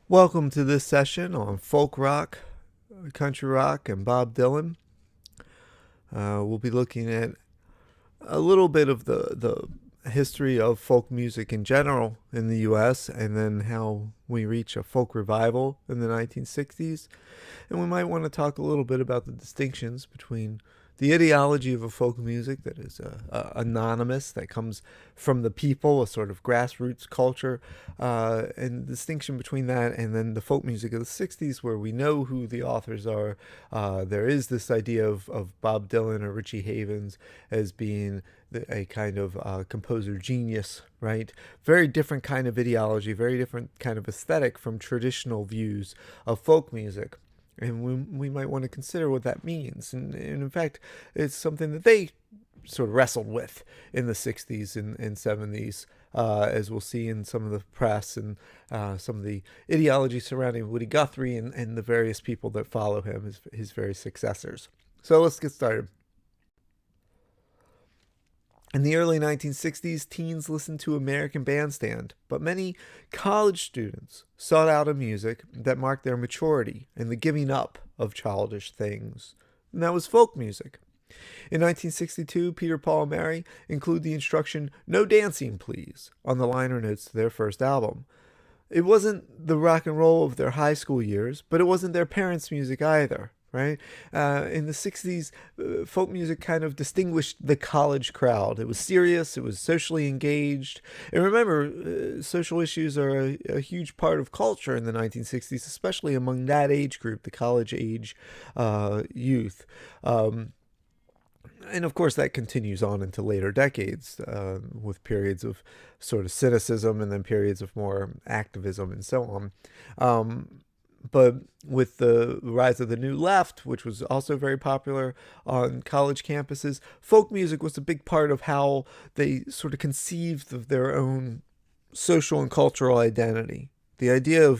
Welcome to this session on folk rock, country rock, and Bob Dylan. We'll be looking at a little bit of the history of folk music in general in the U.S. and then how we reach a folk revival in the 1960s. And we might want to talk a little bit about the distinctions between the ideology of a folk music that is anonymous, that comes from the people, a sort of grassroots culture, and the distinction between that and then the folk music of the 60s, where we know who the authors are. There is this idea of Bob Dylan or Richie Havens as being a kind of composer genius, right? Very different kind of ideology, very different kind of aesthetic from traditional views of folk music. And we might want to consider what that means. And in fact, it's something that they sort of wrestled with in the 60s and 70s, as we'll see in some of the press and some of the ideology surrounding Woody Guthrie and the various people that follow him, his various successors. So let's get started. In the early 1960s, teens listened to American Bandstand, but many college students sought out a music that marked their maturity and the giving up of childish things. And that was folk music. In 1962, Peter, Paul, and Mary include the instruction, "No dancing, please," on the liner notes to their first album. It wasn't the rock and roll of their high school years, but it wasn't their parents' music either. Right? In the 60s, folk music kind of distinguished the college crowd. It was serious, it was socially engaged. And remember, social issues are a huge part of culture in the 1960s, especially among that age group, the college age youth. And of course, that continues on into later decades with periods of sort of cynicism and then periods of more activism and so on. But with the rise of the New Left, which was also very popular on college campuses, folk music was a big part of how they sort of conceived of their own social and cultural identity. The idea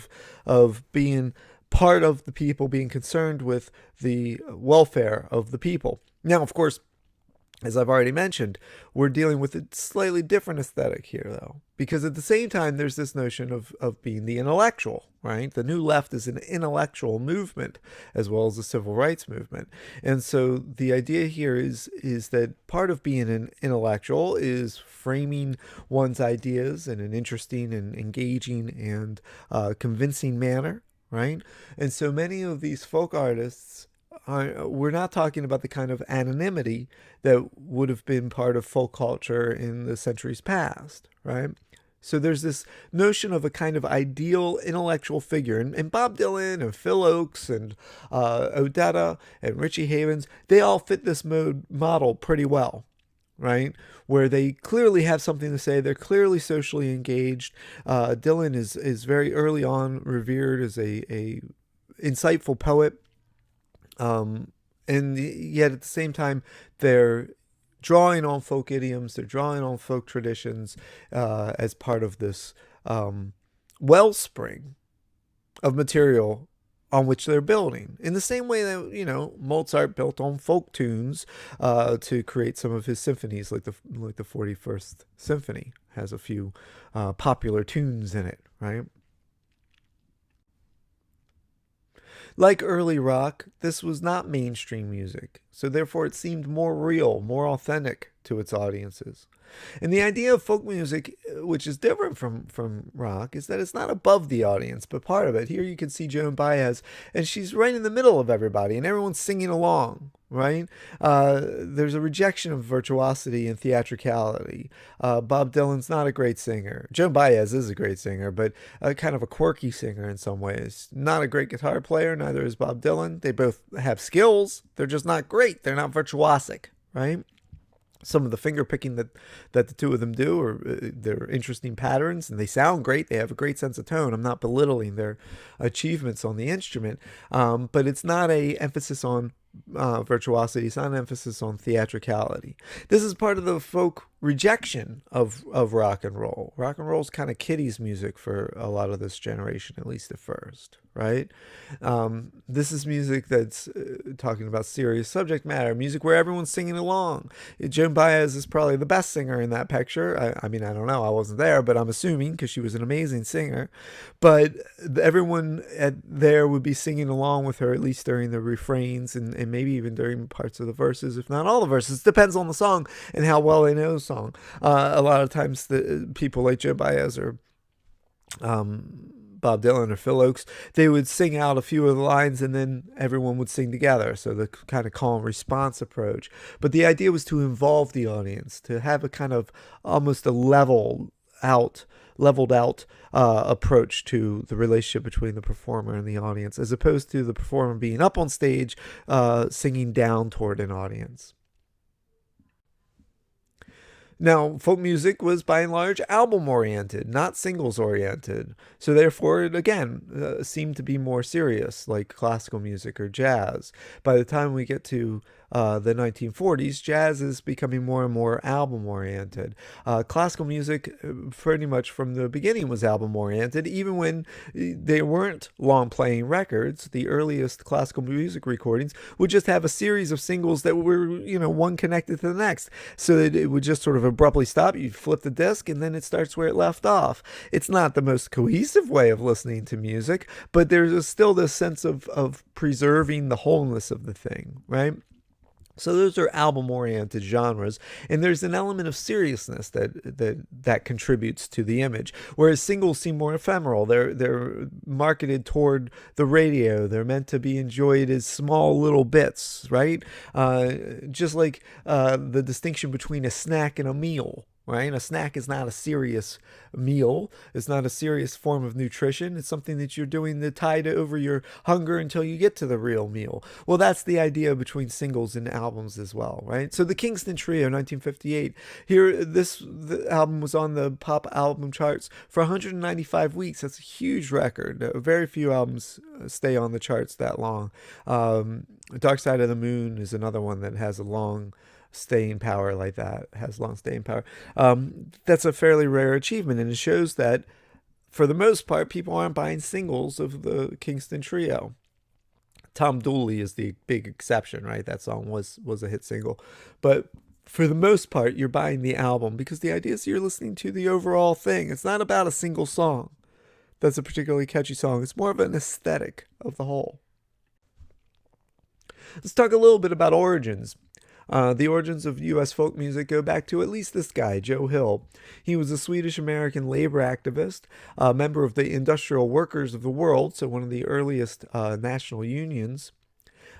of being part of the people, being concerned with the welfare of the people. Now, of course, as I've already mentioned, we're dealing with a slightly different aesthetic here, though, because at the same time, there's this notion of being the intellectual, right? The New Left is an intellectual movement as well as a civil rights movement. And so the idea here is that part of being an intellectual is framing one's ideas in an interesting and engaging and convincing manner, right? And so many of these folk artists, we're not talking about the kind of anonymity that would have been part of folk culture in the centuries past, right? So there's this notion of a kind of ideal intellectual figure. And Bob Dylan and Phil Oakes and Odetta and Richie Havens, they all fit this model pretty well, right? Where they clearly have something to say. They're clearly socially engaged. Dylan is very early on revered as a insightful poet. And yet at the same time, they're drawing on folk idioms, they're drawing on folk traditions as part of this wellspring of material on which they're building. In the same way that, Mozart built on folk tunes to create some of his symphonies, like the 41st Symphony has a few popular tunes in it, right? Like early rock, this was not mainstream music, so therefore it seemed more real, more authentic to its audiences. And the idea of folk music, which is different from rock, is that it's not above the audience, but part of it. Here you can see Joan Baez, and she's right in the middle of everybody, and everyone's singing along, right? There's a rejection of virtuosity and theatricality. Bob Dylan's not a great singer. Joan Baez is a great singer, but kind of a quirky singer in some ways. Not a great guitar player, neither is Bob Dylan. They both have skills, they're just not great. They're not virtuosic, right? Some of the finger picking that the two of them do, or they're interesting patterns, and they sound great. They have a great sense of tone. I'm not belittling their achievements on the instrument, but it's not a emphasis on virtuosity. It's not an emphasis on theatricality. This is part of the folk rejection of rock and roll. Rock and roll is kind of kiddies music for a lot of this generation, at least at first, right? This is music that's talking about serious subject matter, music where everyone's singing along. Joan Baez is probably the best singer in that picture. I mean, I don't know, I wasn't there, but I'm assuming because she was an amazing singer. But everyone there would be singing along with her, at least during the refrains and maybe even during parts of the verses, if not all the verses. Depends on the song and how well they know the song. A lot of times, the people like Joe Baez or Bob Dylan or Phil Oakes, they would sing out a few of the lines and then everyone would sing together. So the kind of call and response approach. But the idea was to involve the audience, to have a kind of almost a leveled out approach to the relationship between the performer and the audience, as opposed to the performer being up on stage singing down toward an audience. Now, folk music was by and large album-oriented, not singles-oriented. So therefore, it again seemed to be more serious, like classical music or jazz. By the time we get to the 1940s, jazz is becoming more and more album-oriented. Classical music, pretty much from the beginning, was album-oriented. Even when they weren't long-playing records, the earliest classical music recordings would just have a series of singles that were, one connected to the next. So that it would just sort of abruptly stop. You flip the disc and then it starts where it left off. It's not the most cohesive way of listening to music, but there's still this sense of preserving the wholeness of the thing, right? So those are album-oriented genres, and there's an element of seriousness that contributes to the image. Whereas singles seem more ephemeral. They're marketed toward the radio. They're meant to be enjoyed as small little bits, right? Just like the distinction between a snack and a meal. Right? A snack is not a serious meal. It's not a serious form of nutrition. It's something that you're doing to tide over your hunger until you get to the real meal. Well, that's the idea between singles and albums as well, right? So the Kingston Trio, 1958. Here, the album was on the pop album charts for 195 weeks. That's a huge record. Very few albums stay on the charts that long. Dark Side of the Moon is another one that has a long staying power like that, has long staying power. That's a fairly rare achievement, and it shows that for the most part people aren't buying singles of the Kingston Trio. Tom Dooley is the big exception, right? That song was a hit single, but for the most part you're buying the album because the idea is you're listening to the overall thing. It's not about a single song that's a particularly catchy song. It's more of an aesthetic of the whole. Let's talk a little bit about origins. The origins of U.S. folk music go back to at least this guy, Joe Hill. He was a Swedish-American labor activist, a member of the Industrial Workers of the World, so one of the earliest national unions,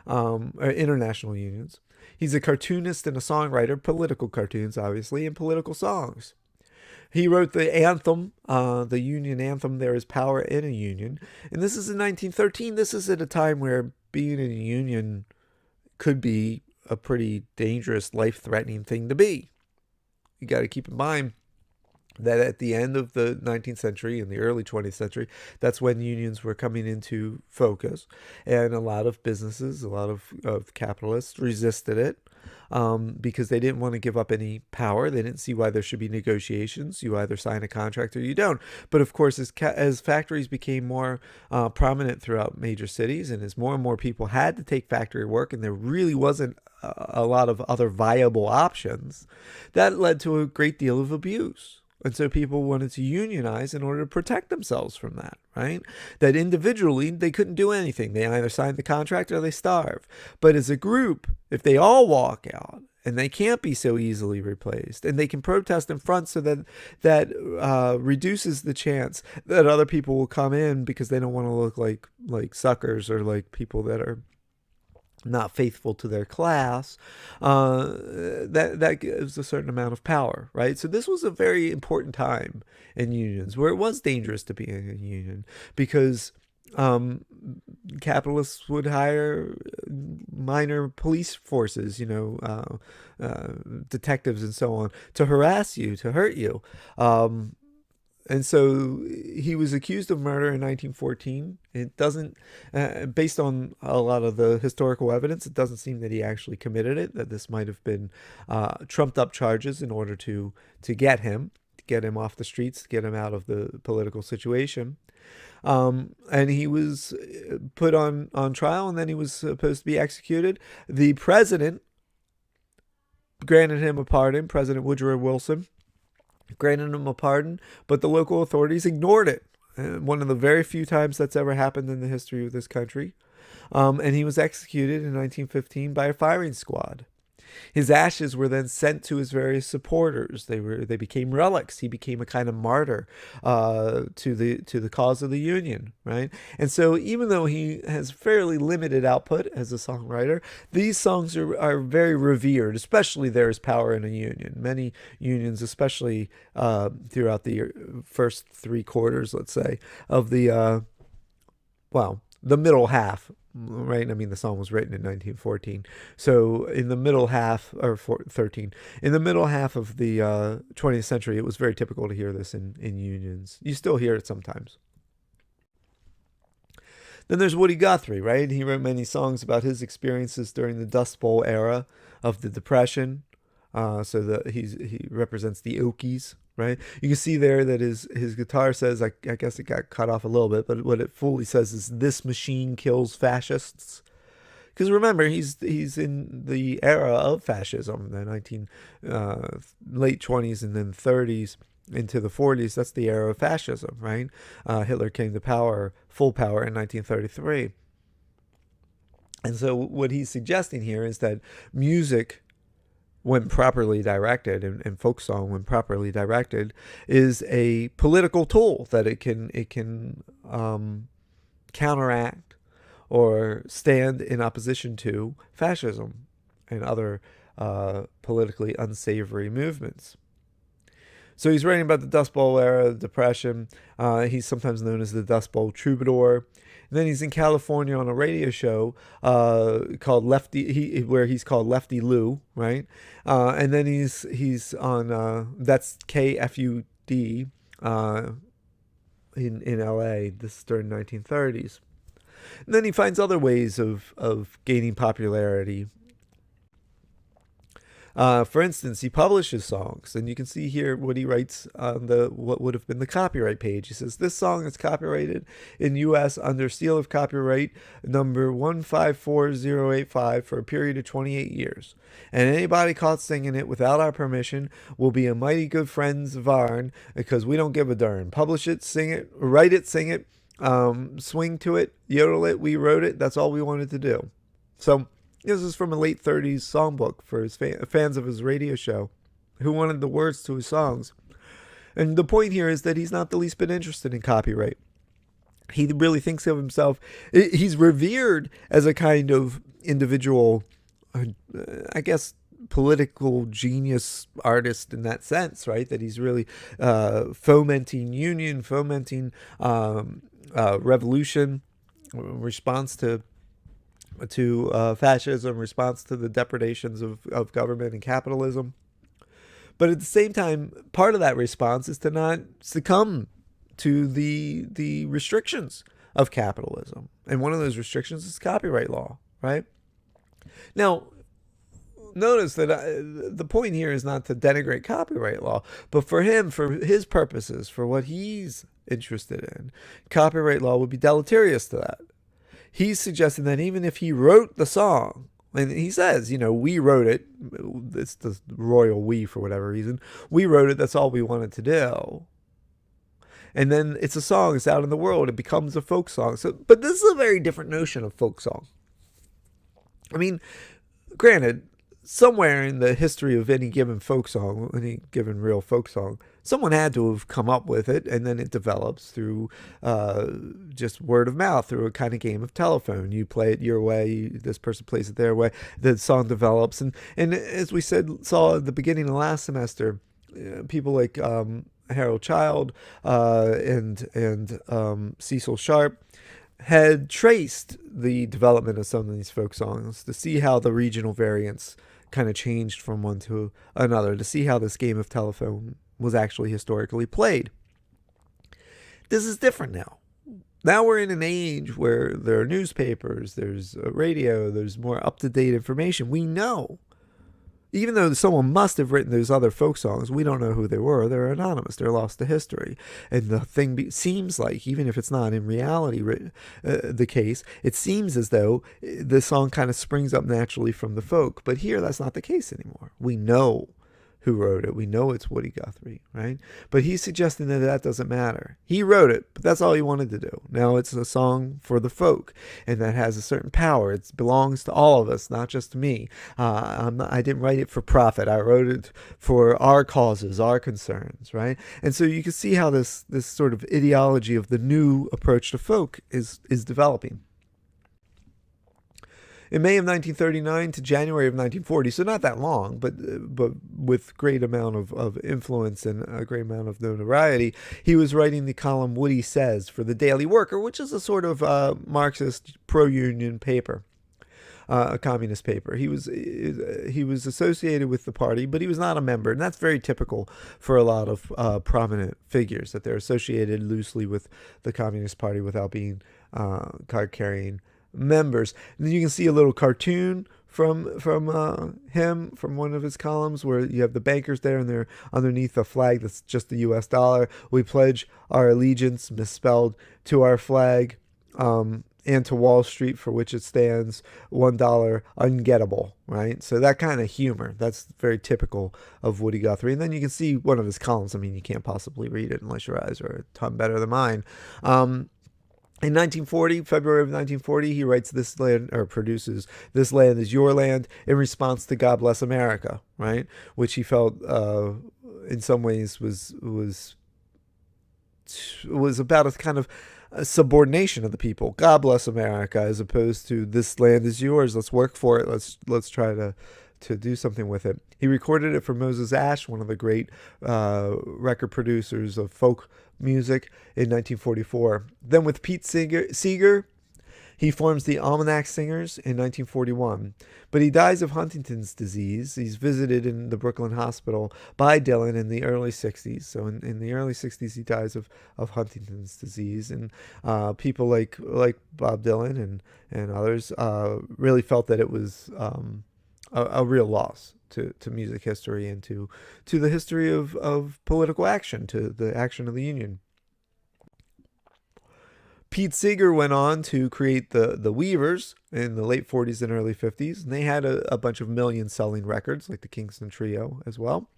or international unions. He's a cartoonist and a songwriter, political cartoons, obviously, and political songs. He wrote the anthem, the Union anthem, "There is Power in a Union," and this is in 1913. This is at a time where being in a union could be a pretty dangerous, life-threatening thing to be. You got to keep in mind that at the end of the 19th century and the early 20th century, that's when unions were coming into focus. And a lot of businesses, a lot of capitalists resisted it because they didn't want to give up any power. They didn't see why there should be negotiations. You either sign a contract or you don't. But of course, as factories became more prominent throughout major cities, and as more and more people had to take factory work, and there really wasn't a lot of other viable options, that led to a great deal of abuse. And so people wanted to unionize in order to protect themselves from that, right? That individually, they couldn't do anything. They either signed the contract or they starve. But as a group, if they all walk out, and they can't be so easily replaced, and they can protest in front, so that reduces the chance that other people will come in because they don't want to look like suckers or like people that are not faithful to their class, that gives a certain amount of power, right? So this was a very important time in unions where it was dangerous to be in a union because capitalists would hire minor police forces, detectives and so on, to harass you, to hurt you. And so he was accused of murder in 1914. It doesn't, based on a lot of the historical evidence, it doesn't seem that he actually committed it, that this might have been trumped up charges in order to get him off the streets, to get him out of the political situation. And he was put on trial, and then he was supposed to be executed. The president granted him a pardon, President Woodrow Wilson granted him a pardon, but the local authorities ignored it. One of the very few times that's ever happened in the history of this country. And he was executed in 1915 by a firing squad. His ashes were then sent to his various supporters. They became relics. He became a kind of martyr to the cause of the Union, right? And so even though he has fairly limited output as a songwriter, these songs are very revered, especially There Is Power in a Union. Many unions, especially throughout the first three quarters, let's say, of the middle half, right? I mean, the song was written in 1914. So in the middle half, or 13, in the middle half of the 20th century, it was very typical to hear this in unions. You still hear it sometimes. Then there's Woody Guthrie, right? He wrote many songs about his experiences during the Dust Bowl era of the Depression. So he represents the Okies, right? You can see there that his guitar says, I guess it got cut off a little bit, but what it fully says is, "This machine kills fascists." Because remember, he's in the era of fascism, the late 20s and then 30s into the 40s. That's the era of fascism, right? Hitler came to power, full power, in 1933. And so what he's suggesting here is that music, when properly directed, and folk song, when properly directed, is a political tool, that it can counteract or stand in opposition to fascism and other politically unsavory movements. So he's writing about the Dust Bowl era, the Depression. He's sometimes known as the Dust Bowl troubadour. And then he's in California on a radio show called Lefty, where he's called Lefty Lou, right? And then he's on that's KFUD in LA. This is during the 1930s. And then he finds other ways of gaining popularity. For instance, he publishes songs, and you can see here what he writes on what would have been the copyright page. He says, "This song is copyrighted in U.S. under seal of copyright number 154085 for a period of 28 years. And anybody caught singing it without our permission will be a mighty good friends of ourn, because we don't give a darn. Publish it, sing it, write it, sing it, swing to it, yodel it. We wrote it. That's all we wanted to do." So this is from a late 30s songbook for his fans of his radio show who wanted the words to his songs. And the point here is that he's not the least bit interested in copyright. He really thinks of himself, he's revered as a kind of individual, I guess, political genius artist in that sense, right? That he's really fomenting union, fomenting revolution, response to fascism, response to the depredations of government and capitalism. But at the same time, part of that response is to not succumb to the restrictions of capitalism. And one of those restrictions is copyright law, right? Now, notice that the point here is not to denigrate copyright law, but for him, for his purposes, for what he's interested in, copyright law would be deleterious to that. He's suggesting that even if he wrote the song, and he says, we wrote it, it's the royal we for whatever reason, we wrote it, that's all we wanted to do. And then it's a song, it's out in the world, it becomes a folk song. So, but this is a very different notion of folk song. I mean, granted, somewhere in the history of any given folk song, any given real folk song, someone had to have come up with it, and then it develops through just word of mouth, through a kind of game of telephone. You play it your way, this person plays it their way, the song develops. And as we saw at the beginning of last semester, people like Harold Child and Cecil Sharp had traced the development of some of these folk songs to see how the regional variants kind of changed from one to another, to see how this game of telephone was actually historically played. This is different now. Now we're in an age where there are newspapers, there's radio, there's more up-to-date information. We know. Even though someone must have written those other folk songs, we don't know who they were. They're anonymous. They're lost to history. And the thing seems like, even if it's not in reality the case, it seems as though the song kind of springs up naturally from the folk. But here, that's not the case anymore. We know who wrote it. We know it's Woody Guthrie, right? But he's suggesting that that doesn't matter. He wrote it, but that's all he wanted to do. Now it's a song for the folk, and that has a certain power. It belongs to all of us, not just to me. I didn't write it for profit. I wrote it for our causes, our concerns, right? And so you can see how this sort of ideology of the new approach to folk is developing. In May of 1939 to January of 1940, so not that long, but with great amount of influence and a great amount of notoriety, he was writing the column Woody Says for the Daily Worker, which is a sort of Marxist pro-union paper, a communist paper. He was associated with the party, but he was not a member, and that's very typical for a lot of prominent figures, that they're associated loosely with the Communist Party without being card-carrying members. And then you can see a little cartoon from him from one of his columns where you have the bankers there and they're underneath a flag that's just the US dollar. We pledge our allegiance, misspelled, to our flag and to Wall Street, for which it stands, $1 ungettable, right? So that kind of humor, that's very typical of Woody Guthrie. And then you can see one of his columns. I mean, you can't possibly read it unless your eyes are a ton better than mine. In 1940, February of 1940, he writes This Land, or produces This Land Is Your Land, in response to God Bless America, right? Which he felt in some ways was about a kind of a subordination of the people. God bless America, as opposed to this land is yours. Let's work for it. Let's try to do something with it. He recorded it for Moses Ashe, one of the great record producers of folk music, in 1944. Then with Pete Seeger, he forms the Almanac Singers in 1941. But he dies of Huntington's disease. He's visited in the Brooklyn Hospital by Dylan in the early 60s. So in the early 60s, he dies of Huntington's disease. And people like Bob Dylan and others really felt that it was a real loss to music history and to the history of political action, to the action of the Union. Pete Seeger went on to create the Weavers in the late 40s and early 50s, and they had a bunch of million-selling records, like the Kingston Trio as well.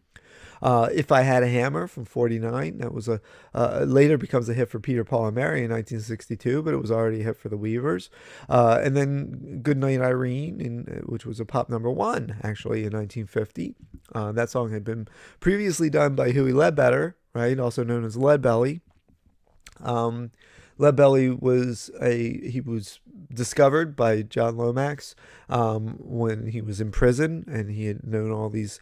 If I Had a Hammer from 49, that was later becomes a hit for Peter, Paul, and Mary in 1962, but it was already a hit for the Weavers. And then Goodnight Irene, which was a pop #1, actually, in 1950. That song had been previously done by Huey Ledbetter, right, also known as Leadbelly. Leadbelly was discovered by John Lomax when he was in prison, and he had known all these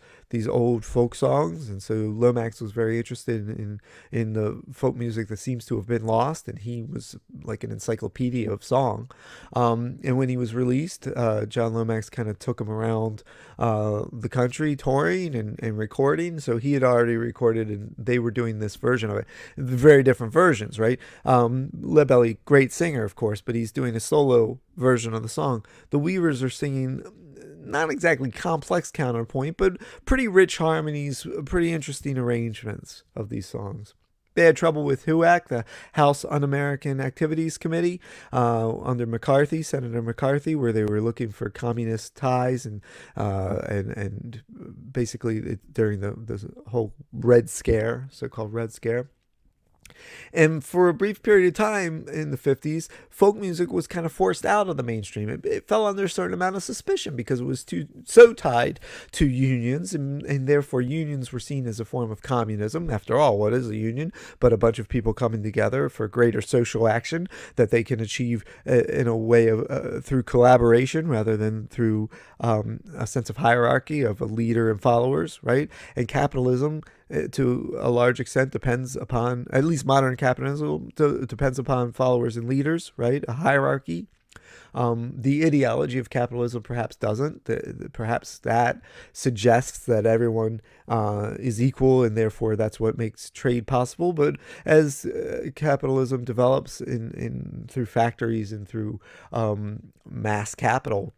old folk songs, and so Lomax was very interested in the folk music that seems to have been lost, and he was like an encyclopedia of song. And when he was released, John Lomax kind of took him around the country touring and recording. So he had already recorded, and they were doing this version of it. Very different versions, right? Leadbelly, great singer, of course, but he's doing a solo version of the song. The Weavers are singing not exactly complex counterpoint, but pretty rich harmonies, pretty interesting arrangements of these songs. They had trouble with HUAC, the House Un-American Activities Committee, under McCarthy, Senator McCarthy, where they were looking for communist ties and basically during the whole Red Scare, so-called Red Scare. And for a brief period of time in the 50s, folk music was kind of forced out of the mainstream. It fell under a certain amount of suspicion because it was so tied to unions, and therefore unions were seen as a form of communism. After all, what is a union but a bunch of people coming together for greater social action that they can achieve in a way of through collaboration rather than through a sense of hierarchy of a leader and followers, right? And capitalism, to a large extent, depends upon, at least modern capitalism, depends upon followers and leaders, right? A hierarchy. The ideology of capitalism perhaps doesn't. Perhaps that suggests that everyone is equal, and therefore that's what makes trade possible. But as capitalism develops in through factories and through mass capital,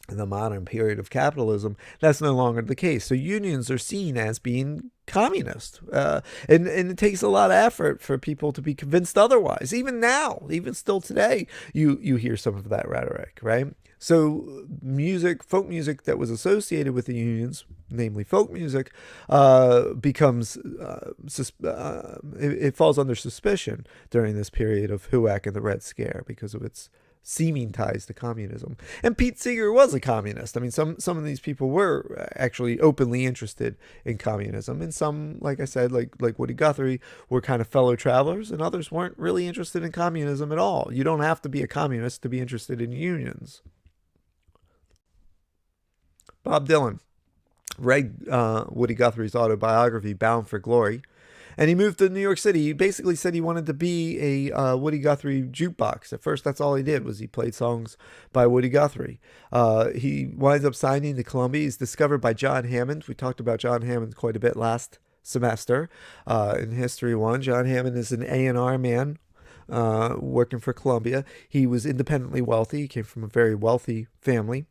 in the modern period of capitalism, that's no longer the case. So unions are seen as being communist. And it takes a lot of effort for people to be convinced otherwise. Even now, even still today, you hear some of that rhetoric, right? So music, folk music that was associated with the unions, namely folk music, becomes it falls under suspicion during this period of HUAC and the Red Scare because of its seeming ties to communism. And Pete Seeger was a communist. I mean, some of these people were actually openly interested in communism, and some, like I said, like Woody Guthrie, were kind of fellow travelers, and others weren't really interested in communism at all. You don't have to be a communist to be interested in unions. Bob Dylan read Woody Guthrie's autobiography, Bound for Glory, and he moved to New York City. He basically said he wanted to be a Woody Guthrie jukebox. At first, that's all he did was he played songs by Woody Guthrie. He winds up signing to Columbia. He's discovered by John Hammond. We talked about John Hammond quite a bit last semester in History 1. John Hammond is an A&R man working for Columbia. He was independently wealthy. He came from a very wealthy family.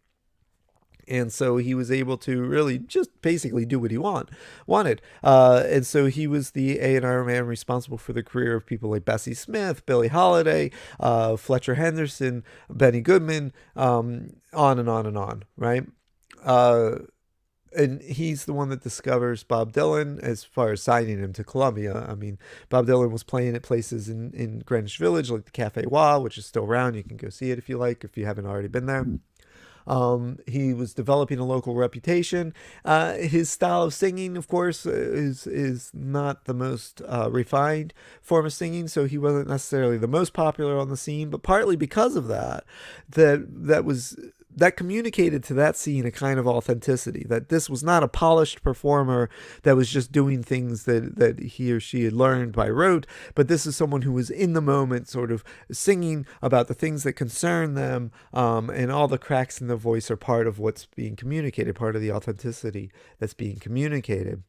And so he was able to really just basically do what he wanted. And so he was the A&R man responsible for the career of people like Bessie Smith, Billie Holiday, Fletcher Henderson, Benny Goodman, on and on and on, right? And he's the one that discovers Bob Dylan as far as signing him to Columbia. I mean, Bob Dylan was playing at places in Greenwich Village, like the Cafe Wa, which is still around. You can go see it if you like, if you haven't already been there. He was developing a local reputation. His style of singing, of course, is not the most refined form of singing, so he wasn't necessarily the most popular on the scene. But partly because of that communicated to that scene a kind of authenticity, that this was not a polished performer that was just doing things that he or she had learned by rote, but this is someone who was in the moment, sort of singing about the things that concern them, and all the cracks in the voice are part of what's being communicated, part of the authenticity that's being communicated.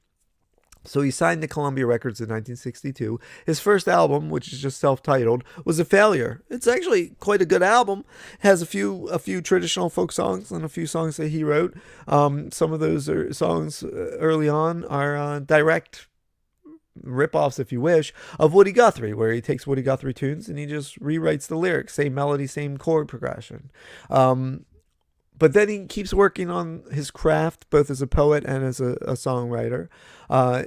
So he signed to Columbia Records in 1962. His first album, which is just self-titled, was a failure. It's actually quite a good album. It has a few traditional folk songs and a few songs that he wrote. Some of those songs early on are direct rip-offs, if you wish, of Woody Guthrie, where he takes Woody Guthrie tunes and he just rewrites the lyrics, same melody, same chord progression. But then he keeps working on his craft, both as a poet and as a songwriter.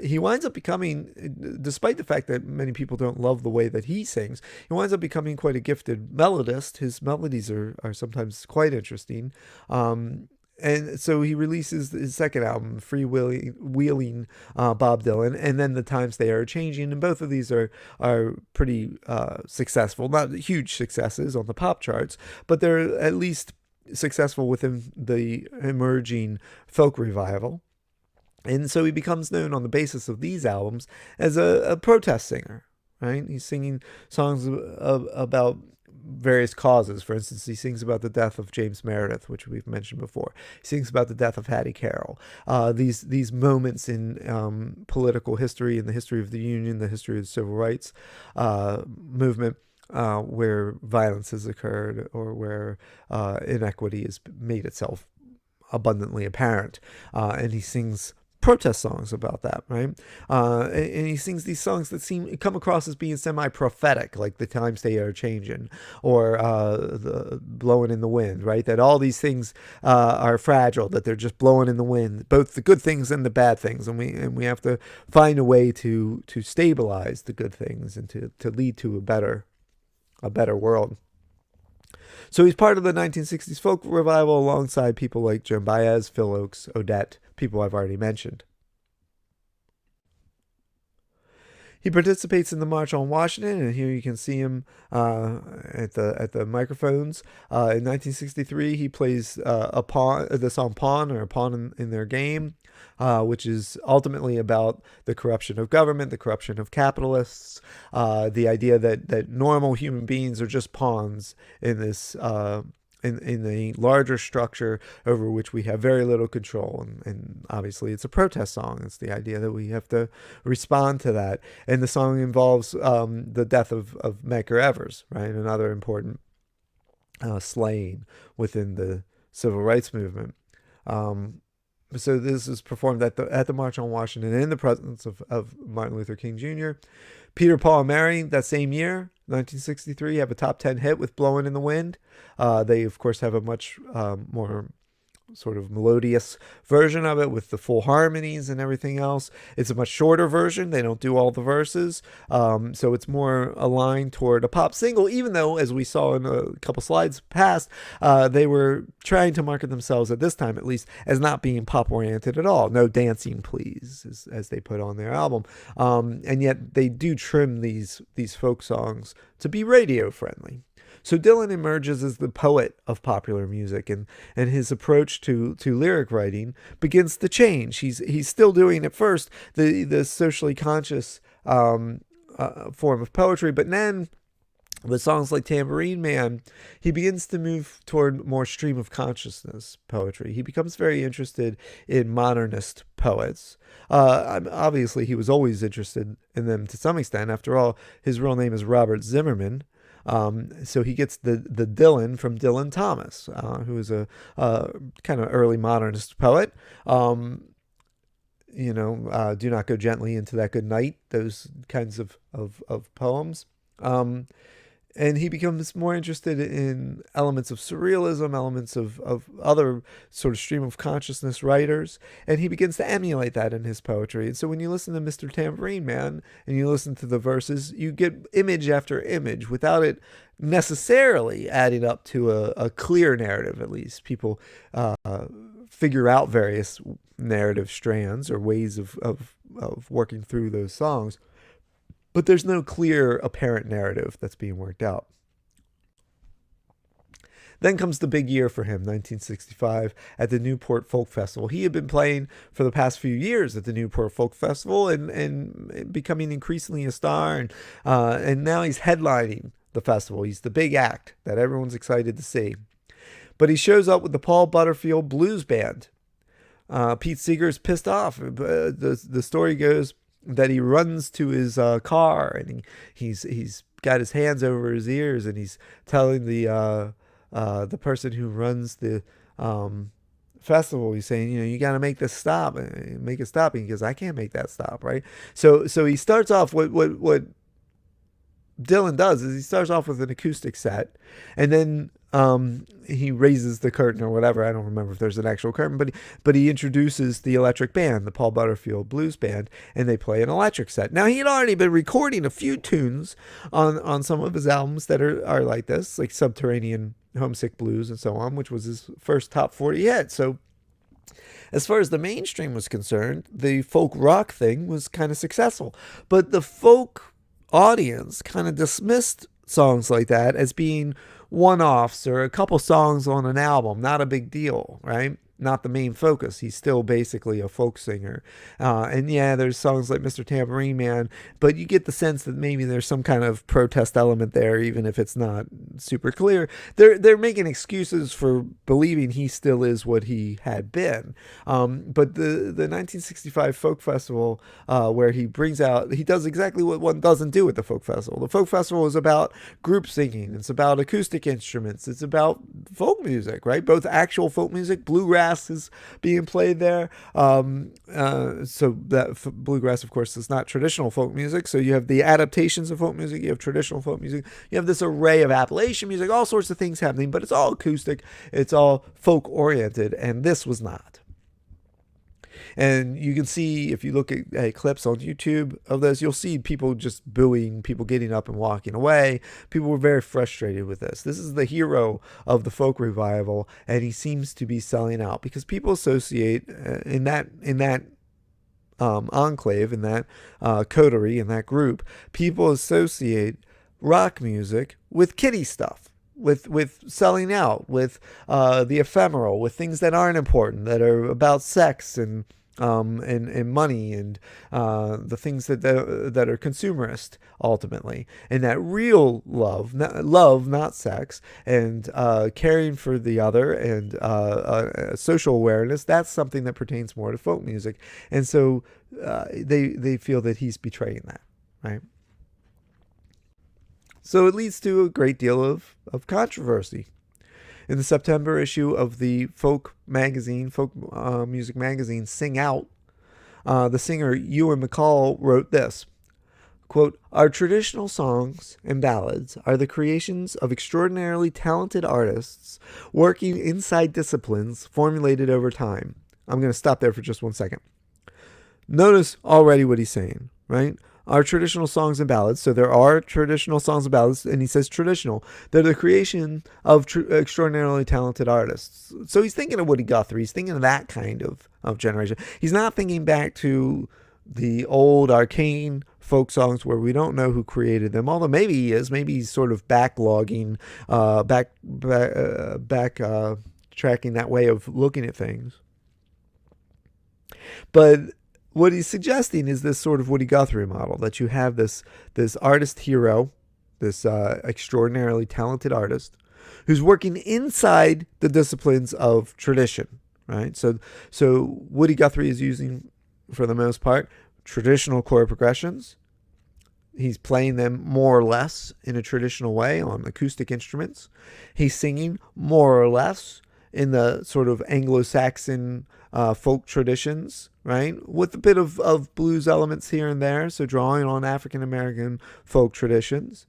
He winds up becoming, despite the fact that many people don't love the way that he sings, he winds up becoming quite a gifted melodist. His melodies are sometimes quite interesting. And so he releases his second album, Freewheeling Bob Dylan, and then The Times They Are Changing. And both of these are pretty successful. Not huge successes on the pop charts, but they're at least successful within the emerging folk revival. And so he becomes known on the basis of these albums as a protest singer, right? He's singing songs about various causes. For instance, he sings about the death of James Meredith, which we've mentioned before. He sings about the death of Hattie Carroll. These moments in political history, in the history of the Union, the history of the Civil Rights movement, where violence has occurred or where inequity has made itself abundantly apparent. And he sings protest songs about that, right? And he sings these songs that come across as being semi-prophetic, like The Times They Are Changing, or the Blowing in the Wind, right? That all these things are fragile, that they're just blowing in the wind, both the good things and the bad things, and we have to find a way to stabilize the good things and to lead to a better world. So he's part of the 1960s folk revival alongside people like Joan Baez, Phil Ochs, Odette, people I've already mentioned. He participates in the March on Washington, and here you can see him at the microphones. In 1963, he plays a pawn, the song "Pawn" or "A Pawn in Their Game," which is ultimately about the corruption of government, the corruption of capitalists, the idea that normal human beings are just pawns in this. In a larger structure over which we have very little control. And obviously it's a protest song. It's the idea that we have to respond to that. And the song involves the death of Medgar Evers, right? Another important slaying within the civil rights movement. So this is performed at the March on Washington in the presence of Martin Luther King Jr. Peter, Paul, and Mary, that same year, 1963, have a top 10 hit with "Blowing in the Wind." They, of course, have a much more sort of melodious version of it with the full harmonies and everything else. It's a much shorter version. They don't do all the verses. So it's more aligned toward a pop single, even though, as we saw in a couple slides past, they were trying to market themselves at this time, at least, as not being pop oriented at all. No dancing, please, as they put on their album. And yet they do trim these folk songs to be radio friendly. So Dylan emerges as the poet of popular music, and his approach to lyric writing begins to change. He's still doing at first the socially conscious form of poetry, but then with songs like Tambourine Man, he begins to move toward more stream of consciousness poetry. He becomes very interested in modernist poets. Obviously, he was always interested in them to some extent. After all, his real name is Robert Zimmerman. So he gets the Dylan from Dylan Thomas, who is a kind of early modernist poet. Do Not Go Gently Into That Good Night, those kinds of poems. And he becomes more interested in elements of surrealism, elements of other sort of stream of consciousness writers, and he begins to emulate that in his poetry. And so when you listen to Mr. Tambourine Man and you listen to the verses, you get image after image without it necessarily adding up to a clear narrative, at least. People figure out various narrative strands or ways of working through those songs. But there's no clear, apparent narrative that's being worked out. Then comes the big year for him, 1965, at the Newport Folk Festival. He had been playing for the past few years at the Newport Folk Festival and becoming increasingly a star. And now he's headlining the festival. He's the big act that everyone's excited to see. But he shows up with the Paul Butterfield Blues Band. Pete Seeger is pissed off. The story goes that he runs to his car and he's got his hands over his ears and he's telling the person who runs the festival, he's saying, you got to make this stop, make it stop. And he goes, I can't make that stop, right? So he starts off what Dylan does is he starts off with an acoustic set, and then he raises the curtain or whatever. I don't remember if there's an actual curtain, but he introduces the electric band, the Paul Butterfield Blues Band, and they play an electric set. Now, he had already been recording a few tunes on some of his albums that are like this, like Subterranean Homesick Blues and so on, which was his first top 40 hit. So as far as the mainstream was concerned, the folk rock thing was kind of successful, but the folk audience kind of dismissed songs like that as being one-offs or a couple songs on an album, not a big deal, right? Not the main focus. He's still basically a folk singer. And yeah, there's songs like Mr. Tambourine Man, but you get the sense that maybe there's some kind of protest element there, even if it's not super clear. They're making excuses for believing he still is what he had been. But the 1965 Folk Festival, where he does exactly what one doesn't do at the Folk Festival. The Folk Festival is about group singing. It's about acoustic instruments. It's about folk music, right? Both actual folk music, bluegrass is being played there. So that bluegrass, of course, is not traditional folk music. So you have the adaptations of folk music. You have traditional folk music. You have this array of Appalachian music, all sorts of things happening, but it's all acoustic. It's all folk oriented. And this was not. And you can see, if you look at clips on YouTube of this, you'll see people just booing, people getting up and walking away. People were very frustrated with this. This is the hero of the folk revival, and he seems to be selling out because people associate in that enclave, in that coterie, in that group, people associate rock music with kiddie stuff, with selling out, with the ephemeral, with things that aren't important, that are about sex and money, and the things that are consumerist ultimately, and that real love, not sex, and caring for the other, and social awareness, that's something that pertains more to folk music. And so they feel that he's betraying that, right? So it leads to a great deal of controversy. In the September issue of the folk music magazine, Sing Out, the singer Ewan McCall wrote this, quote, "Our traditional songs and ballads are the creations of extraordinarily talented artists working inside disciplines formulated over time." I'm going to stop there for just 1 second. Notice already what he's saying, right? Our traditional songs and ballads. So there are traditional songs and ballads, and he says traditional. They're the creation of extraordinarily talented artists. So he's thinking of Woody Guthrie. He's thinking of that kind of generation. He's not thinking back to the old arcane folk songs where we don't know who created them. Although maybe he is. Maybe he's sort of backlogging, tracking that way of looking at things. But what he's suggesting is this sort of Woody Guthrie model, that you have this artist hero, this extraordinarily talented artist, who's working inside the disciplines of tradition, right? So Woody Guthrie is using, for the most part, traditional chord progressions. He's playing them more or less in a traditional way on acoustic instruments. He's singing more or less in the sort of Anglo-Saxon folk traditions, right? With a bit of blues elements here and there, so drawing on African-American folk traditions.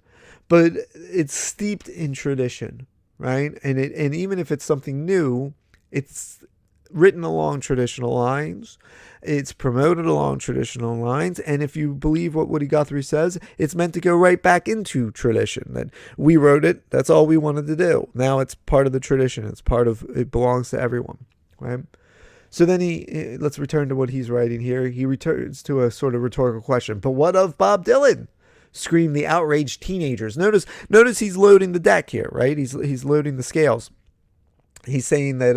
But it's steeped in tradition, right? And even if it's something new, it's written along traditional lines. It's promoted along traditional lines. And if you believe what Woody Guthrie says, it's meant to go right back into tradition. That we wrote it, that's all we wanted to do. Now it's part of the tradition. It belongs to everyone, right? So then let's return to what he's writing here. He returns to a sort of rhetorical question. But what of Bob Dylan? Screamed the outraged teenagers. Notice he's loading the deck here, right? He's loading the scales. He's saying that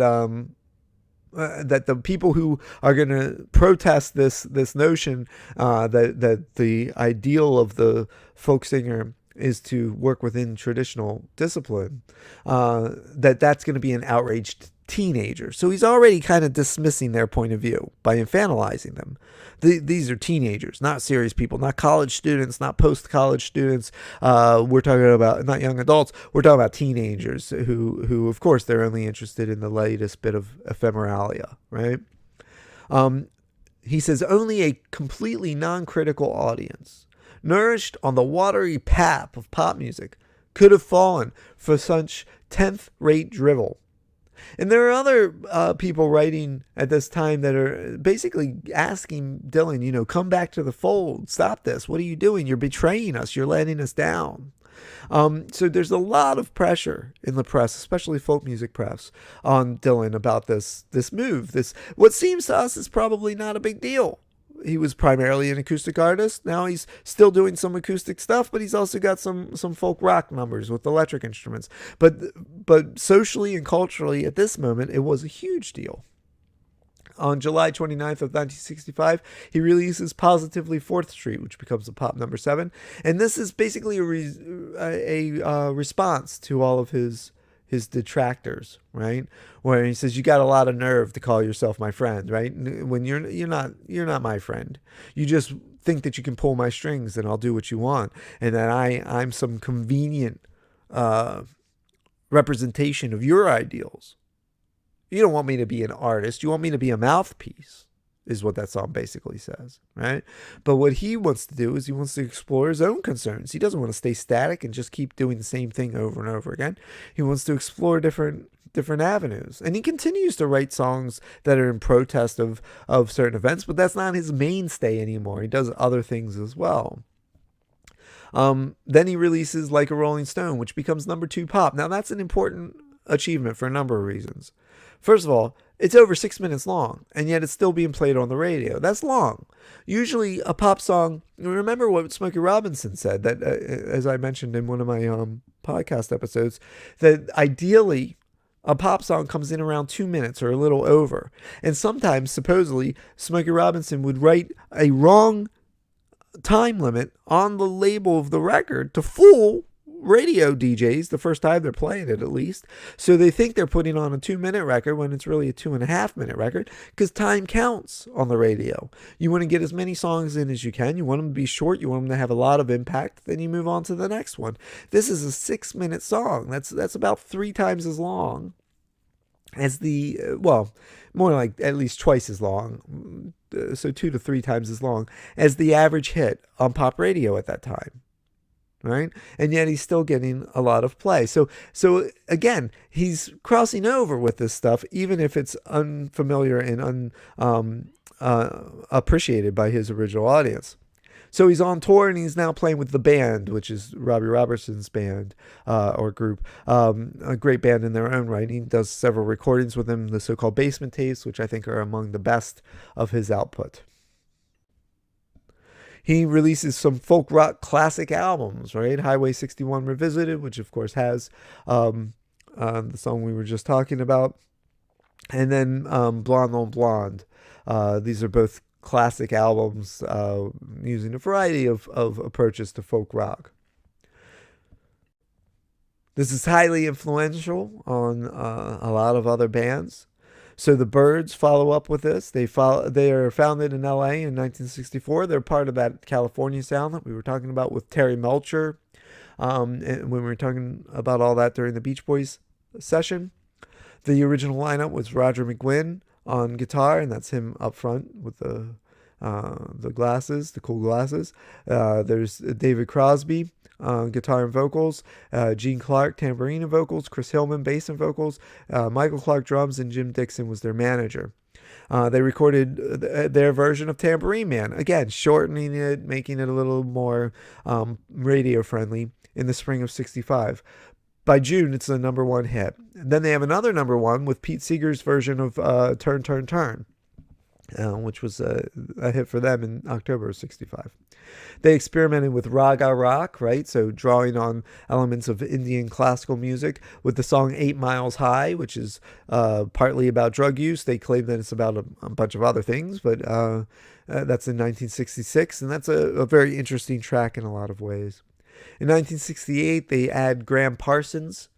that the people who are going to protest this notion that the ideal of the folk singer is to work within traditional discipline, that's going to be an outraged teenager. So he's already kind of dismissing their point of view by infantilizing them. These are teenagers, not serious people, not college students, not post-college students. We're talking about not young adults. We're talking about teenagers who of course, they're only interested in the latest bit of ephemeralia, right? He says only a completely non-critical audience, nourished on the watery pap of pop music, could have fallen for such 10th-rate drivel. And there are other people writing at this time that are basically asking Dylan, come back to the fold. Stop this. What are you doing? You're betraying us. You're letting us down. So there's a lot of pressure in the press, especially folk music press, on Dylan about this move. What seems to us is probably not a big deal. He was primarily an acoustic artist. Now he's still doing some acoustic stuff, but he's also got some folk rock numbers with electric instruments. But socially and culturally at this moment, it was a huge deal. On July 29th of 1965, he releases Positively 4th Street, which becomes a pop number 7. And this is basically a response to all of his detractors, right? Where he says, you got a lot of nerve to call yourself my friend, right? When you're not my friend. You just think that you can pull my strings and I'll do what you want, and that I'm some convenient representation of your ideals. You don't want me to be an artist. You want me to be a mouthpiece, is what that song basically says, right? But what he wants to do is he wants to explore his own concerns. He doesn't want to stay static and just keep doing the same thing over and over again. He wants to explore different avenues. And he continues to write songs that are in protest of certain events, but that's not his mainstay anymore. He does other things as well. Then he releases Like a Rolling Stone, which becomes number 2 pop. Now that's an important achievement for a number of reasons. First of all, It's over 6 minutes long, and yet it's still being played on the radio. That's long. Usually, a pop song. Remember what Smokey Robinson said that, as I mentioned in one of my podcast episodes, that ideally a pop song comes in around 2 minutes or a little over. And sometimes, supposedly, Smokey Robinson would write a wrong time limit on the label of the record to fool radio DJs the first time they're playing it, at least. So they think they're putting on a 2 minute record when it's really a 2.5 minute record, because time counts on the radio. You want to get as many songs in as you can. You want them to be short. You want them to have a lot of impact. Then you move on to the next one. This is a 6 minute song. That's about 3 times as long as the, well, more like at least twice as long. So 2 to 3 times as long as the average hit on pop radio at that time. Right? And yet he's still getting a lot of play. So again, he's crossing over with this stuff, even if it's unfamiliar and appreciated by his original audience. So he's on tour, and he's now playing with the band, which is Robbie Robertson's band or group, a great band in their own right. He does several recordings with them, the so-called basement tapes, which I think are among the best of his output. He releases some folk rock classic albums, right? Highway 61 Revisited, which of course has the song we were just talking about. And then Blonde on Blonde. These are both classic albums using a variety of approaches to folk rock. This is highly influential on a lot of other bands. So the Byrds follow up with this. They are founded in L.A. in 1964. They're part of that California sound that we were talking about with Terry Melcher, and when we were talking about all that during the Beach Boys session. The original lineup was Roger McGuinn on guitar, and that's him up front with the glasses, the cool glasses. There's David Crosby, guitar and vocals, Gene Clark, tambourine and vocals, Chris Hillman, bass and vocals, Michael Clark, drums, and Jim Dixon was their manager. They recorded their version of Tambourine Man, again, shortening it, making it a little more radio friendly, in the spring of '65. By June, it's a #1 hit. And then they have another #1 with Pete Seeger's version of Turn, Turn, Turn, which was a hit for them in October of '65. They experimented with raga rock, right? So drawing on elements of Indian classical music with the song 8 Miles High, which is partly about drug use. They claim that it's about a bunch of other things, but that's in 1966, and that's a very interesting track in a lot of ways. In 1968, they add Graham Parsons,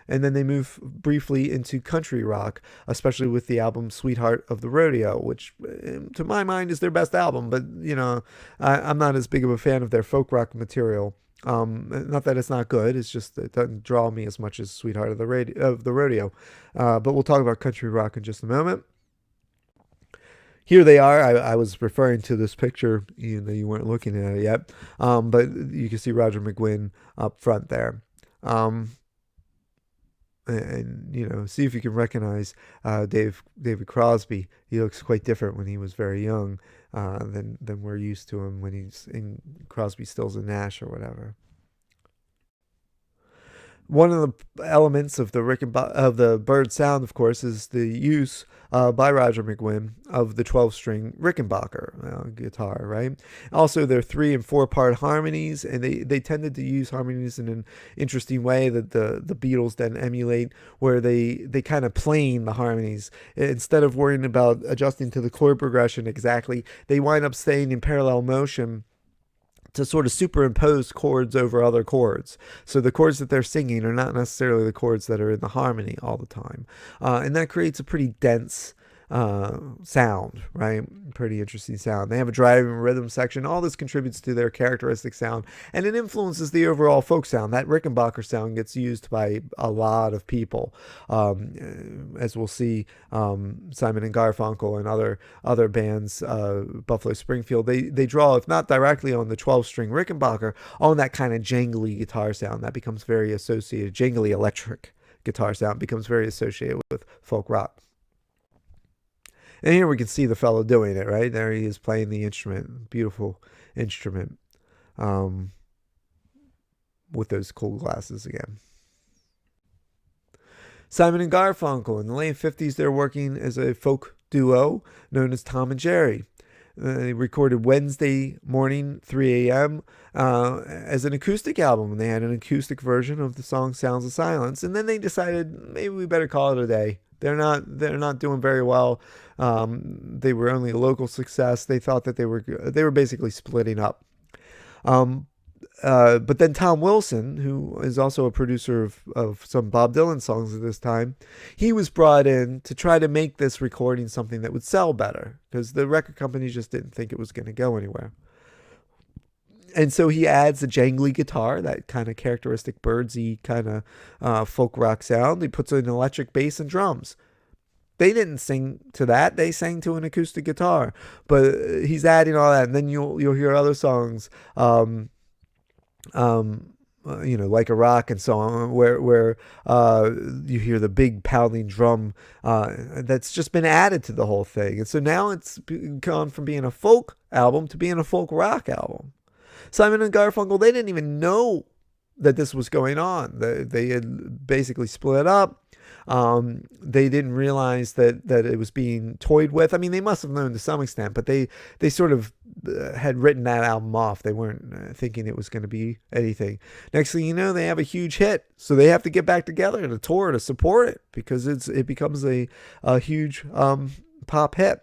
and then they move briefly into country rock, especially with the album Sweetheart of the Rodeo, which to my mind is their best album, but I'm not as big of a fan of their folk rock material. Not that it's not good, it's just it doesn't draw me as much as Sweetheart of the Rodeo. But we'll talk about country rock in just a moment. Here they are. I was referring to this picture, even though you weren't looking at it yet. But you can see Roger McGuinn up front there. And see if you can recognize David Crosby. He looks quite different when he was very young than we're used to him when he's in Crosby, Stills and Nash or whatever. One of the elements of the Byrd sound, of course, is the use by Roger McGuinn of the 12-string Rickenbacker guitar, right? Also, they're 3- and 4-part harmonies, and they tended to use harmonies in an interesting way that the Beatles then emulate, where they kind of plane the harmonies. Instead of worrying about adjusting to the chord progression exactly, they wind up staying in parallel motion to sort of superimpose chords over other chords. So the chords that they're singing are not necessarily the chords that are in the harmony all the time. And that creates a pretty dense sound, right? Pretty interesting sound. They have a driving rhythm section. All this contributes to their characteristic sound, and it influences the overall folk sound. That Rickenbacker sound gets used by a lot of people, as we'll see. Simon and Garfunkel and other bands, Buffalo Springfield, they draw, if not directly on the 12-string Rickenbacker, on that kind of jangly guitar sound that becomes very associated. Jangly electric guitar sound becomes very associated with folk rock. And here we can see the fellow doing it, right? There he is playing the instrument, beautiful instrument, with those cool glasses again. Simon and Garfunkel. In the late 50s, they're working as a folk duo known as Tom and Jerry. They recorded Wednesday morning, 3 a.m. As an acoustic album. And they had an acoustic version of the song Sounds of Silence. And then they decided maybe we better call it a day. They're not doing very well. They were only a local success. They thought that they were basically splitting up. Um, but then Tom Wilson, who is also a producer of some Bob Dylan songs at this time, he was brought in to try to make this recording something that would sell better because the record companies just didn't think it was going to go anywhere. And so he adds a jangly guitar, that kind of characteristic birdsy kind of folk rock sound. He puts an electric bass and drums. They didn't sing to that; they sang to an acoustic guitar. But he's adding all that, and then you'll hear other songs. Like a rock and so on, where you hear the big pounding drum that's just been added to the whole thing. And so now it's gone from being a folk album to being a folk rock album. Simon and Garfunkel, they didn't even know that this was going on. They had basically split up. They didn't realize that it was being toyed with. I mean, they must have known to some extent, but they sort of had written that album off. They weren't thinking it was going to be anything. Next thing you know, they have a huge hit, so they have to get back together to tour to support it because it becomes a huge pop hit.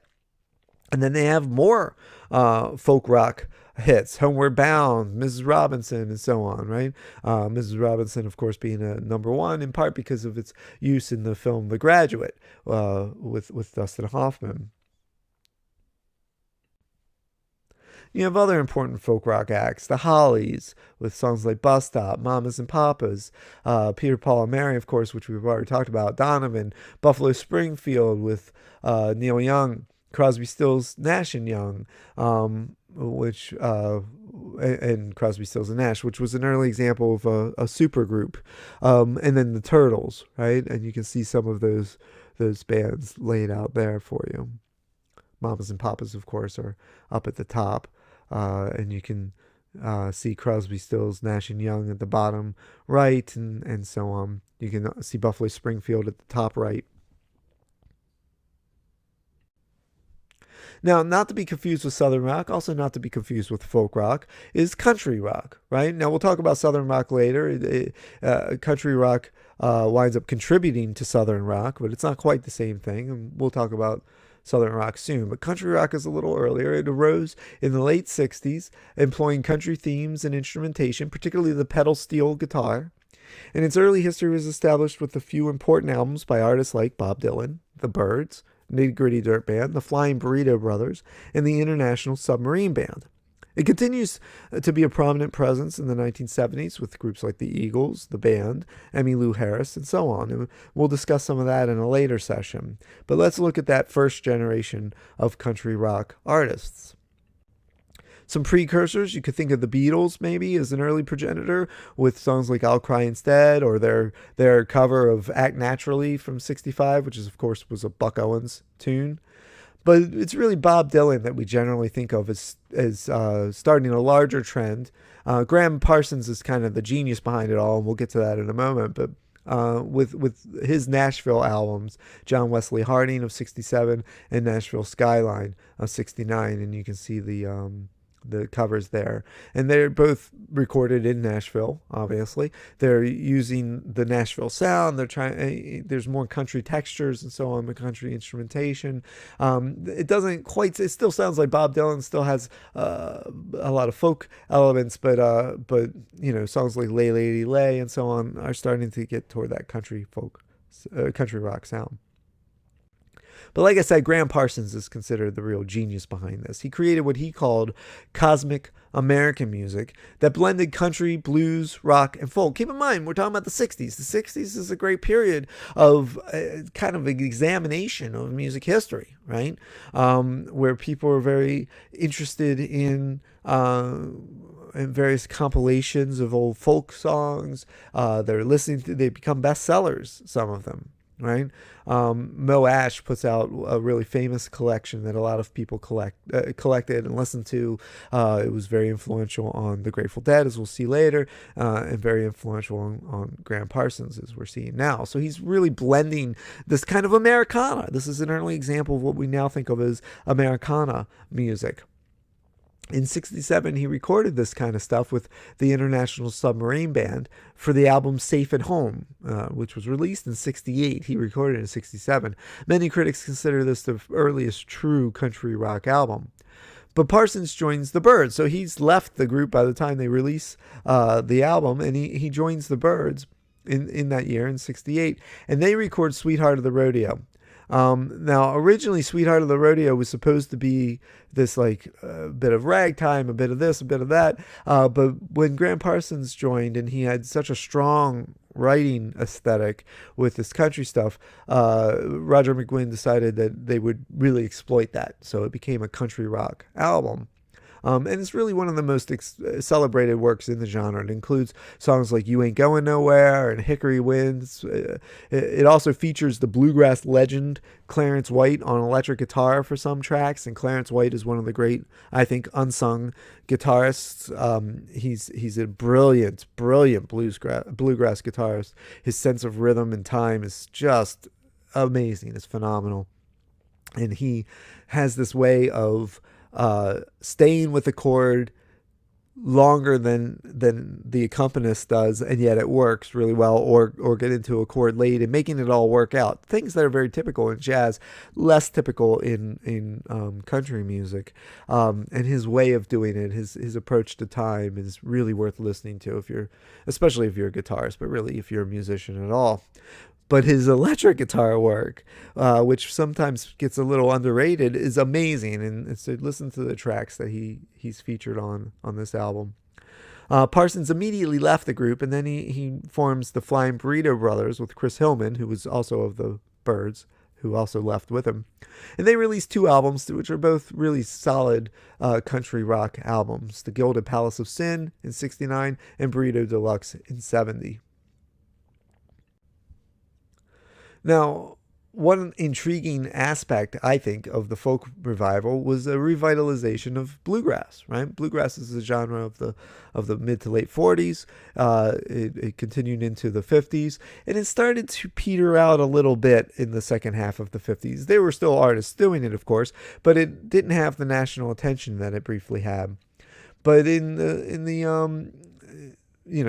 And then they have more folk rock hits, Homeward Bound, Mrs. Robinson, and so on, right? Mrs. Robinson, of course, being a number one, in part because of its use in the film The Graduate with Dustin Hoffman. You have other important folk rock acts, the Hollies, with songs like Bus Stop, Mamas and Papas, Peter, Paul, and Mary, of course, which we've already talked about, Donovan, Buffalo Springfield with Neil Young, Crosby, Stills, Nash and Young, and Crosby, Stills and Nash, which was an early example of a super group, and then the Turtles, right? And you can see some of those bands laid out there for you. Mamas and Papas, of course, are up at the top, and you can see Crosby, Stills, Nash and Young at the bottom right, and so on. You can see Buffalo Springfield at the top right. Now, not to be confused with Southern rock, also not to be confused with folk rock, is country rock, right? Now, we'll talk about Southern rock later. Country rock winds up contributing to Southern rock, but it's not quite the same thing, and we'll talk about Southern rock soon. But country rock is a little earlier. It arose in the late 60s, employing country themes and instrumentation, particularly the pedal steel guitar. And its early history was established with a few important albums by artists like Bob Dylan, The Byrds, Nitty Gritty Dirt Band, the Flying Burrito Brothers, and the International Submarine Band. It continues to be a prominent presence in the 1970s with groups like the Eagles, the Band, Emmylou Harris, and so on. And we'll discuss some of that in a later session. But let's look at that first generation of country rock artists. Some precursors, you could think of the Beatles maybe as an early progenitor with songs like I'll Cry Instead, or their cover of Act Naturally from 65, which is, of course, was a Buck Owens tune. But it's really Bob Dylan that we generally think of as starting a larger trend. Graham Parsons is kind of the genius behind it all, and we'll get to that in a moment. But with his Nashville albums, John Wesley Harding of 67 and Nashville Skyline of 69, and you can see the covers there, and they're both recorded in Nashville. Obviously, they're using the Nashville sound. They're trying. There's more country textures and so on. The country instrumentation. It doesn't quite. It still sounds like Bob Dylan. Still has a lot of folk elements, but songs like Lay Lady Lay and so on are starting to get toward that country rock sound. But like I said, Graham Parsons is considered the real genius behind this. He created what he called cosmic American music that blended country, blues, rock, and folk. Keep in mind, we're talking about the 60s. The 60s is a great period of kind of an examination of music history, right? Where people are very interested in various compilations of old folk songs. They become bestsellers, some of them. right? Mo Ash puts out a really famous collection that a lot of people collected and listened to. It was very influential on the Grateful Dead, as we'll see later, and very influential on Graham Parsons, as we're seeing now. So he's really blending this kind of Americana. This is an early example of what we now think of as Americana music. In 67, he recorded this kind of stuff with the International Submarine Band for the album Safe at Home, which was released in 68. He recorded it in 67. Many critics consider this the earliest true country rock album. But Parsons joins the Byrds, so he's left the group by the time they release the album, and he joins the Byrds in that year, in 68, and they record Sweetheart of the Rodeo. Now, originally, Sweetheart of the Rodeo was supposed to be this like bit of ragtime, a bit of this, a bit of that. But when Graham Parsons joined and he had such a strong writing aesthetic with this country stuff, Roger McGuinn decided that they would really exploit that. So it became a country rock album. And it's really one of the most celebrated works in the genre. It includes songs like You Ain't Going Nowhere and Hickory Winds. It also features the bluegrass legend Clarence White on electric guitar for some tracks. And Clarence White is one of the great, I think, unsung guitarists. He's a brilliant bluegrass guitarist. His sense of rhythm and time is just amazing. It's phenomenal. And he has this way of staying with the chord longer than the accompanist does, and yet it works really well, or get into a chord late and making it all work out. Things that are very typical in jazz, less typical in country music. And his way of doing it, his approach to time is really worth listening to especially if you're a guitarist, but really if you're a musician at all. But his electric guitar work, which sometimes gets a little underrated, is amazing. And so listen to the tracks that he's featured on this album. Parsons immediately left the group, and then he forms the Flying Burrito Brothers with Chris Hillman, who was also of the Byrds, who also left with him. And they released 2 albums, which are both really solid country rock albums. The Gilded Palace of Sin in 69 and Burrito Deluxe in 70. Now, one intriguing aspect, I think, of the folk revival was a revitalization of bluegrass, right? Bluegrass is a genre of the mid to late 40s. It continued into the 50s, and it started to peter out a little bit in the second half of the 50s. There were still artists doing it, of course, but it didn't have the national attention that it briefly had. But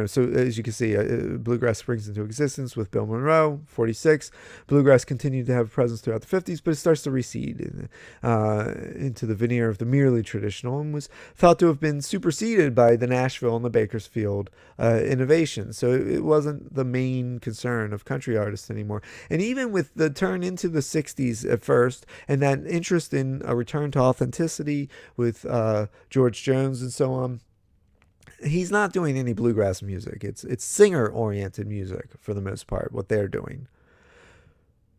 so as you can see, bluegrass springs into existence with Bill Monroe, 46. Bluegrass continued to have a presence throughout the 50s, but it starts to recede into the veneer of the merely traditional, and was thought to have been superseded by the Nashville and the Bakersfield innovation. So it wasn't the main concern of country artists anymore. And even with the turn into the 60s at first, and that interest in a return to authenticity with George Jones and so on, he's not doing any bluegrass music. It's singer-oriented music for the most part, what they're doing.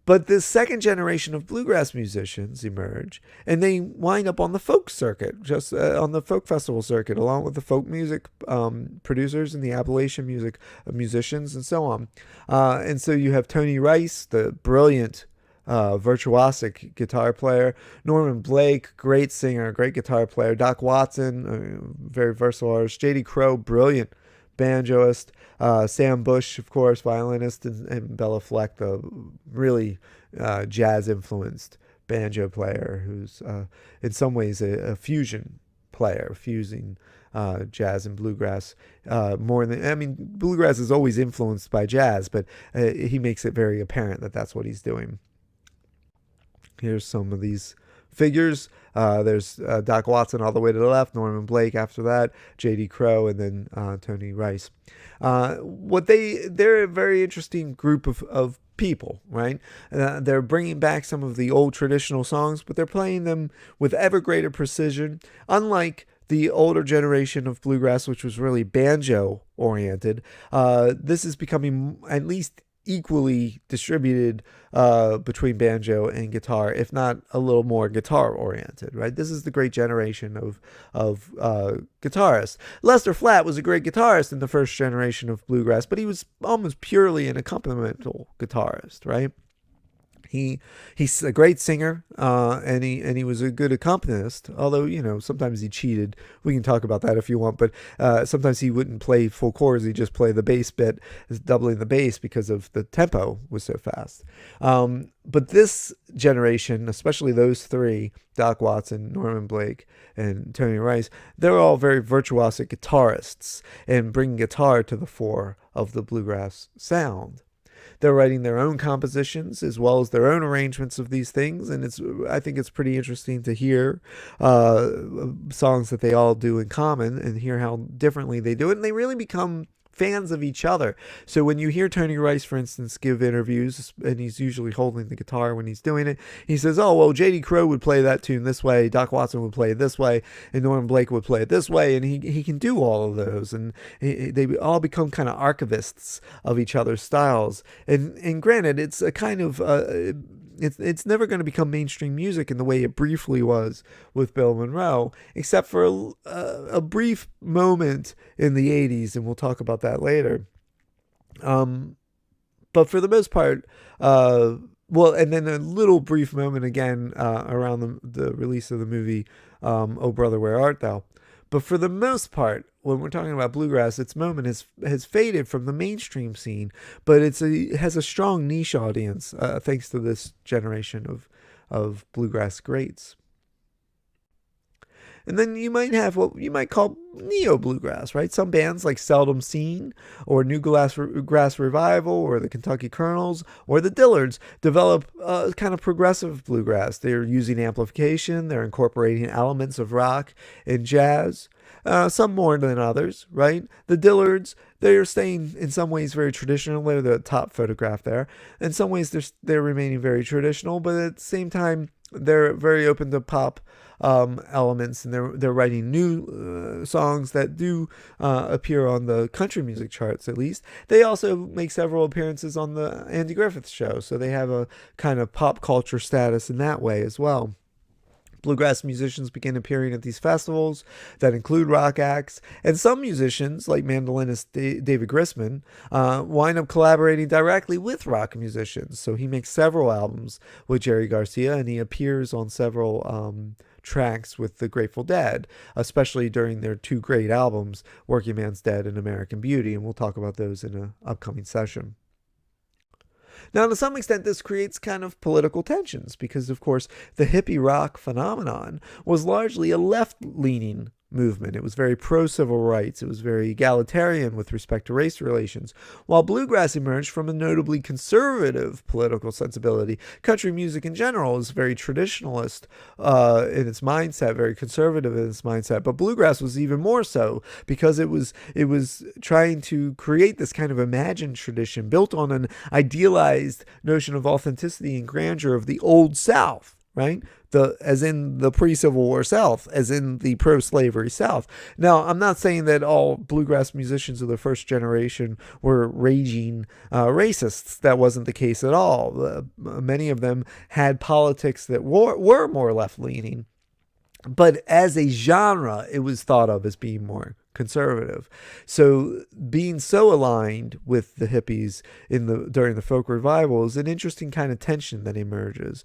But this second generation of bluegrass musicians emerge, and they wind up on the folk circuit, just on the folk festival circuit, along with the folk music producers and the Appalachian music musicians and so on. And so you have Tony Rice, the brilliant virtuosic guitar player. Norman Blake, great singer, great guitar player. Doc Watson, very versatile artist. J.D. Crowe, brilliant banjoist. Sam Bush, of course, violinist. And Bella Fleck, the really jazz-influenced banjo player who's in some ways a fusion player, fusing jazz and bluegrass bluegrass is always influenced by jazz, but he makes it very apparent that that's what he's doing. Here's some of these figures. There's Doc Watson all the way to the left, Norman Blake after that, J.D. Crowe, and then Tony Rice. They're a very interesting group of people, right? They're bringing back some of the old traditional songs, but they're playing them with ever greater precision, unlike the older generation of bluegrass, which was really banjo oriented. This is becoming at least equally distributed between banjo and guitar, if not a little more guitar oriented, right? This is the great generation of guitarists. Lester Flatt was a great guitarist in the first generation of bluegrass, but he was almost purely an accompanimental guitarist, right? He he's a great singer, and he was a good accompanist. Although sometimes he cheated. We can talk about that if you want. But sometimes he wouldn't play full chords. He just play the bass bit, doubling the bass because of the tempo was so fast. But this generation, especially those three, Doc Watson, Norman Blake, and Tony Rice, they're all very virtuosic guitarists and bring guitar to the fore of the bluegrass sound. They're writing their own compositions as well as their own arrangements of these things, and I think it's pretty interesting to hear songs that they all do in common and hear how differently they do it, and they really become fans of each other. So when you hear Tony Rice, for instance, give interviews, and he's usually holding the guitar when he's doing it, he says, oh, well, J.D. Crowe would play that tune this way, Doc Watson would play it this way, and Norman Blake would play it this way, and he can do all of those, and they all become kind of archivists of each other's styles. And granted, it's a kind of... It's never going to become mainstream music in the way it briefly was with Bill Monroe, except for a brief moment in the 80s, and we'll talk about that later. But for the most part, and then a little brief moment again around the release of the movie Oh Brother, Where Art Thou? But for the most part, when we're talking about bluegrass, its moment has faded from the mainstream scene, but it has a strong niche audience thanks to this generation of bluegrass greats. And then you might have what you might call neo-bluegrass, right? Some bands like Seldom Seen or New Grass Revival or the Kentucky Colonels or the Dillards develop kind of progressive bluegrass. They're using amplification. They're incorporating elements of rock and jazz, some more than others, right? The Dillards, they're staying in some ways very traditional. They're the top photograph there. In some ways, they're remaining very traditional, but at the same time, they're very open to pop elements, and they're writing new songs that do appear on the country music charts. At least they also make several appearances on the Andy Griffith Show, so they have a kind of pop culture status in that way as well. Bluegrass musicians begin appearing at these festivals that include rock acts, and some musicians, like mandolinist David Grisman, wind up collaborating directly with rock musicians. So he makes several albums with Jerry Garcia, and he appears on several tracks with the Grateful Dead, especially during their two great albums, Working Man's Dead and American Beauty, and we'll talk about those in an upcoming session. Now, to some extent, this creates kind of political tensions because, of course, the hippie rock phenomenon was largely a left-leaning movement. It was very pro-civil rights. It was very egalitarian with respect to race relations. While bluegrass emerged from a notably conservative political sensibility, country music in general is very traditionalist in its mindset, very conservative in its mindset. But bluegrass was even more so because it was trying to create this kind of imagined tradition built on an idealized notion of authenticity and grandeur of the Old South. Right? As in the pre-Civil War South, as in the pro-slavery South. Now, I'm not saying that all bluegrass musicians of the first generation were raging racists. That wasn't the case at all. Many of them had politics that were more left-leaning. But as a genre, it was thought of as being more conservative. So being so aligned with the hippies during the folk revival is an interesting kind of tension that emerges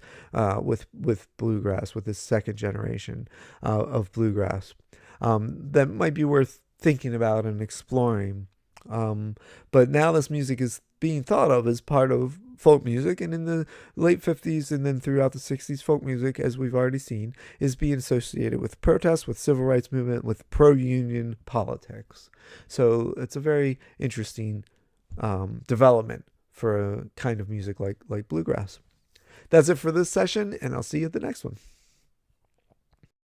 with bluegrass, with this second generation of bluegrass that might be worth thinking about and exploring. But now this music is being thought of as part of folk music, and in the late 50s and then throughout the 60s, folk music, as we've already seen, is being associated with protests, with civil rights movement, with pro-union politics. So it's a very interesting development for a kind of music like bluegrass. That's it for this session, and I'll see you at the next one.